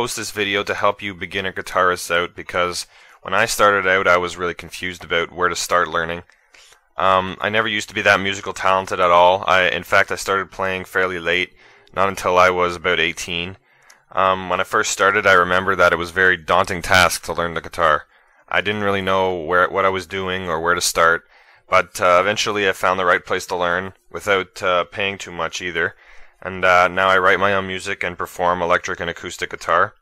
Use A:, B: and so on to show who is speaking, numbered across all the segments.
A: post this video to help you beginner guitarists out because when I started out I was really confused about where to start learning. I never used to be that musical talented at all. In fact, I started playing fairly late, not until I was about 18. When I first started, I remember that it was a very daunting task to learn the guitar. I didn't really know what I was doing or where to start, but eventually I found the right place to learn without paying too much either. And now I write my own music and perform electric and acoustic guitar.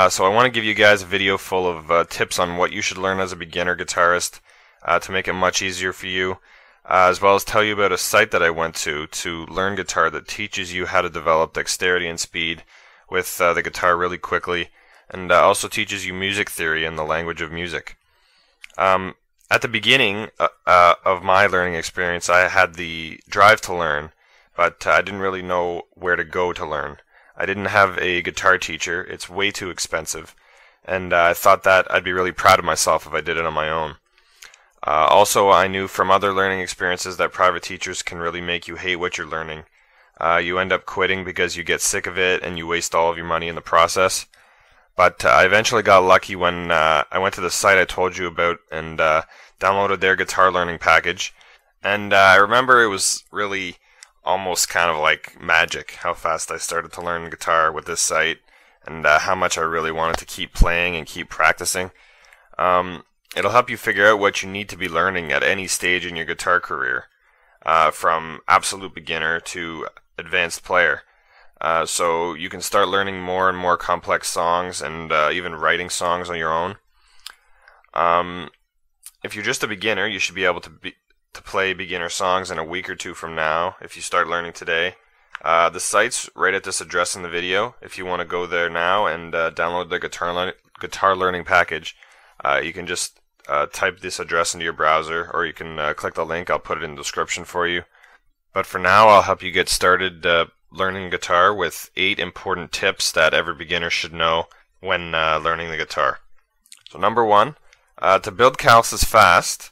A: So I want to give you guys a video full of tips on what you should learn as a beginner guitarist to make it much easier for you, as well as tell you about a site that I went to learn guitar that teaches you how to develop dexterity and speed with the guitar really quickly, and also teaches you music theory and the language of music. At the beginning of my learning experience, I had the drive to learn, but I didn't really know where to go to learn. I didn't have a guitar teacher. It's way too expensive, and I thought that I'd be really proud of myself if I did it on my own. Also, I knew from other learning experiences that private teachers can really make you hate what you're learning. You end up quitting because you get sick of it and you waste all of your money in the process. But I eventually got lucky when I went to the site I told you about and downloaded their guitar learning package. And I remember it was really almost kind of like magic how fast I started to learn guitar with this site, and how much I really wanted to keep playing and keep practicing. It'll help you figure out what you need to be learning at any stage in your guitar career, from absolute beginner to advanced player. So you can start learning more and more complex songs and even writing songs on your own. If you're just a beginner, you should be able to play beginner songs in a week or two from now if you start learning today. The site's right at this address in the video. If you want to go there now and download the guitar learning package, you can just type this address into your browser, or you can click the link. I'll put it in the description for you. But for now, I'll help you get started learning guitar with 8 important tips that every beginner should know when learning the guitar. So number 1, to build calluses fast,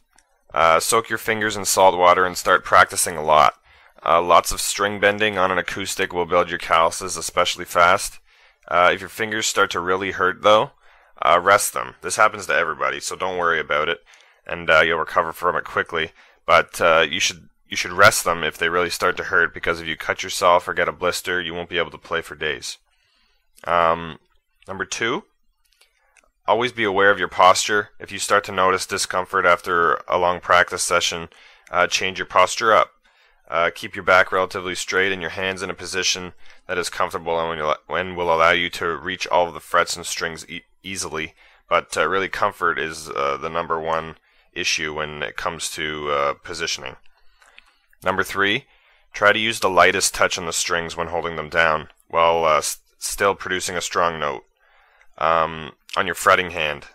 A: soak your fingers in salt water and start practicing a lot. Lots of string bending on an acoustic will build your calluses especially fast. If your fingers start to really hurt though, rest them. This happens to everybody, so don't worry about it, and you'll recover from it quickly. But you should rest them if they really start to hurt, because if you cut yourself or get a blister, you won't be able to play for days. Number 2, always be aware of your posture. If you start to notice discomfort after a long practice session, change your posture up. Keep your back relatively straight and your hands in a position that is comfortable and will allow you to reach all of the frets and strings easily. But really, comfort is the number 1 issue when it comes to positioning. Number 3, try to use the lightest touch on the strings when holding them down, while still producing a strong note. On your fretting hand.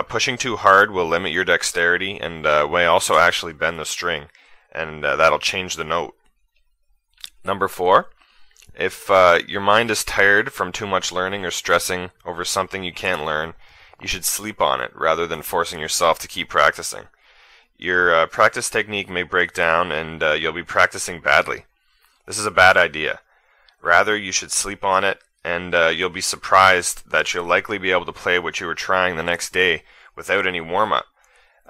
A: Pushing too hard will limit your dexterity and may also actually bend the string, and that'll change the note. Number 4, if your mind is tired from too much learning or stressing over something you can't learn, you should sleep on it rather than forcing yourself to keep practicing. Your practice technique may break down and you'll be practicing badly. This is a bad idea. Rather, you should sleep on it, and you'll be surprised that you'll likely be able to play what you were trying the next day without any warm-up.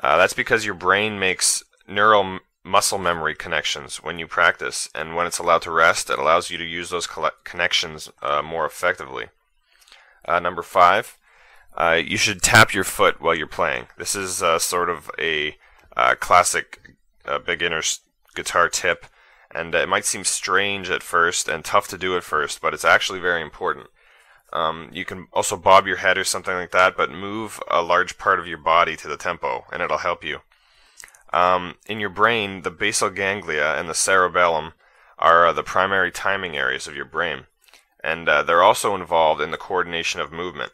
A: That's because your brain makes neural muscle memory connections when you practice, and when it's allowed to rest, it allows you to use those connections more effectively. Number 5, you should tap your foot while you're playing. This is sort of a classic beginner's guitar tip, and it might seem strange at first and tough to do at first, but it's actually very important. You can also bob your head or something like that, but move a large part of your body to the tempo, and it'll help you. In your brain, the basal ganglia and the cerebellum are the primary timing areas of your brain, and they're also involved in the coordination of movement.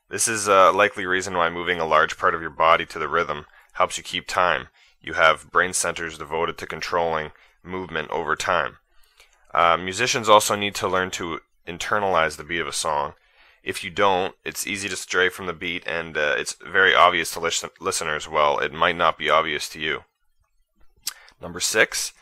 A: This is a likely reason why moving a large part of your body to the rhythm helps you keep time. You have brain centers devoted to controlling movement over time. Musicians also need to learn to internalize the beat of a song. If you don't, it's easy to stray from the beat, and it's very obvious to listeners. Well, it might not be obvious to you. Number 6,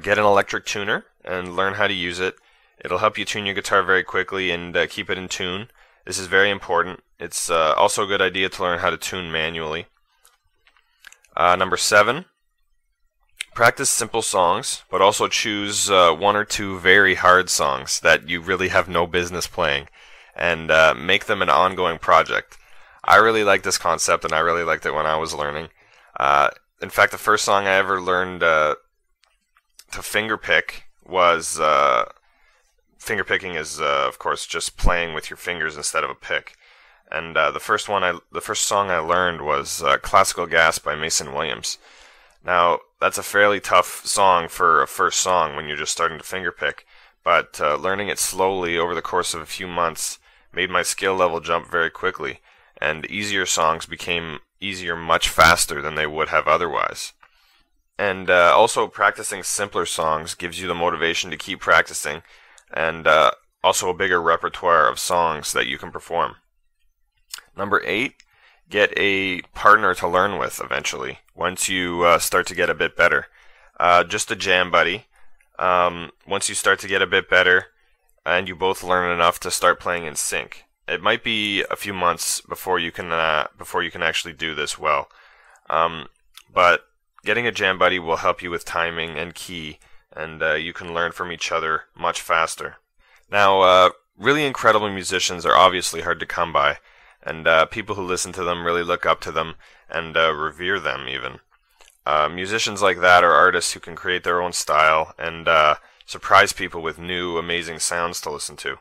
A: get an electric tuner and learn how to use it. It'll help you tune your guitar very quickly and keep it in tune. This is very important. It's also a good idea to learn how to tune manually. Number 7, practice simple songs, but also choose 1 or 2 very hard songs that you really have no business playing, and make them an ongoing project. I really like this concept, and I really liked it when I was learning. In fact, the first song I ever learned to finger pick was finger picking is of course just playing with your fingers instead of a pick. And the first song I learned was Classical Gas by Mason Williams. Now, that's a fairly tough song for a first song when you're just starting to finger pick, but learning it slowly over the course of a few months made my skill level jump very quickly, and easier songs became easier much faster than they would have otherwise. And also practicing simpler songs gives you the motivation to keep practicing, and also a bigger repertoire of songs that you can perform. Number 8, get a partner to learn with eventually, once you start to get a bit better. Just a jam buddy. Once you start to get a bit better, and you both learn enough to start playing in sync. It might be a few months before you can actually do this well. But getting a jam buddy will help you with timing and key, and you can learn from each other much faster. Now, really incredible musicians are obviously hard to come by, and people who listen to them really look up to them and revere them even. Musicians like that are artists who can create their own style and surprise people with new, amazing sounds to listen to.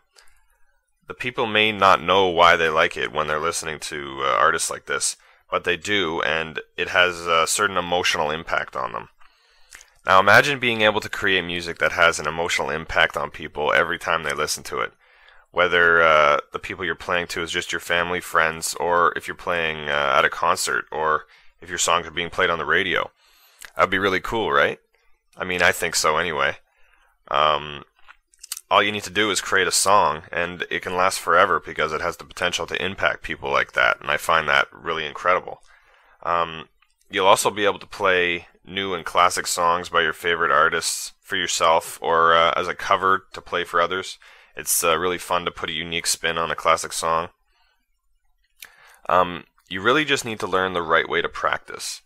A: The people may not know why they like it when they're listening to artists like this, but they do, and it has a certain emotional impact on them. Now imagine being able to create music that has an emotional impact on people every time they listen to it. Whether the people you're playing to is just your family, friends, or if you're playing at a concert, or if your songs are being played on the radio. That would be really cool, right? I mean, I think so anyway. All you need to do is create a song, and it can last forever because it has the potential to impact people like that, and I find that really incredible. You'll also be able to play new and classic songs by your favorite artists for yourself, or as a cover to play for others. It's really fun to put a unique spin on a classic song. You really just need to learn the right way to practice,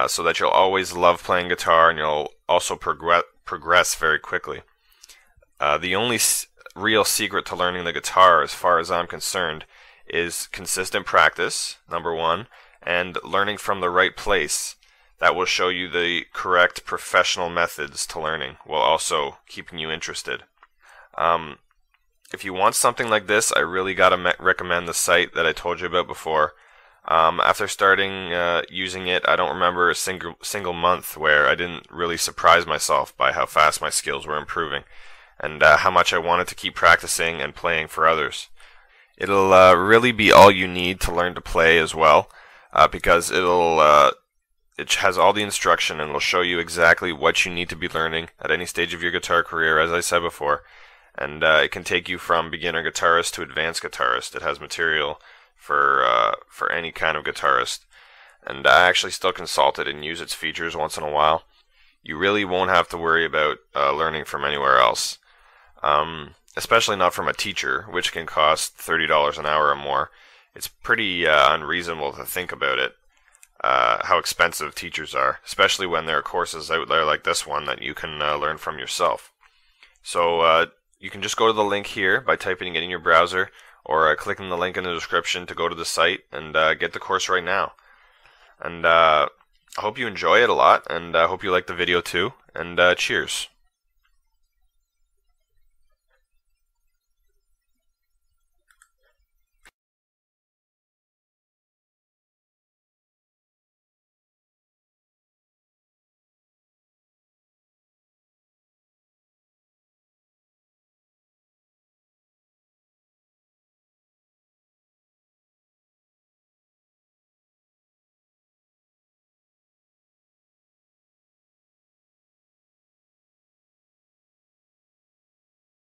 A: so that you'll always love playing guitar, and you'll also progress very quickly. The only real secret to learning the guitar, as far as I'm concerned, is consistent practice, number 1, and learning from the right place. That will show you the correct professional methods to learning, while also keeping you interested. If you want something like this, I really gotta recommend the site that I told you about before. After starting using it, I don't remember a single month where I didn't really surprise myself by how fast my skills were improving, and how much I wanted to keep practicing and playing for others. It'll really be all you need to learn to play as well, because it has all the instruction, and will show you exactly what you need to be learning at any stage of your guitar career, as I said before. And it can take you from beginner guitarist to advanced guitarist. It has material for any kind of guitarist. And I actually still consult it and use its features once in a while. You really won't have to worry about learning from anywhere else. Especially not from a teacher, which can cost $30 an hour or more. It's pretty unreasonable to think about it, how expensive teachers are, especially when there are courses out there like this one that you can learn from yourself. So you can just go to the link here by typing it in your browser, or clicking the link in the description to go to the site and get the course right now. And I hope you enjoy it a lot, and I hope you like the video too, and cheers.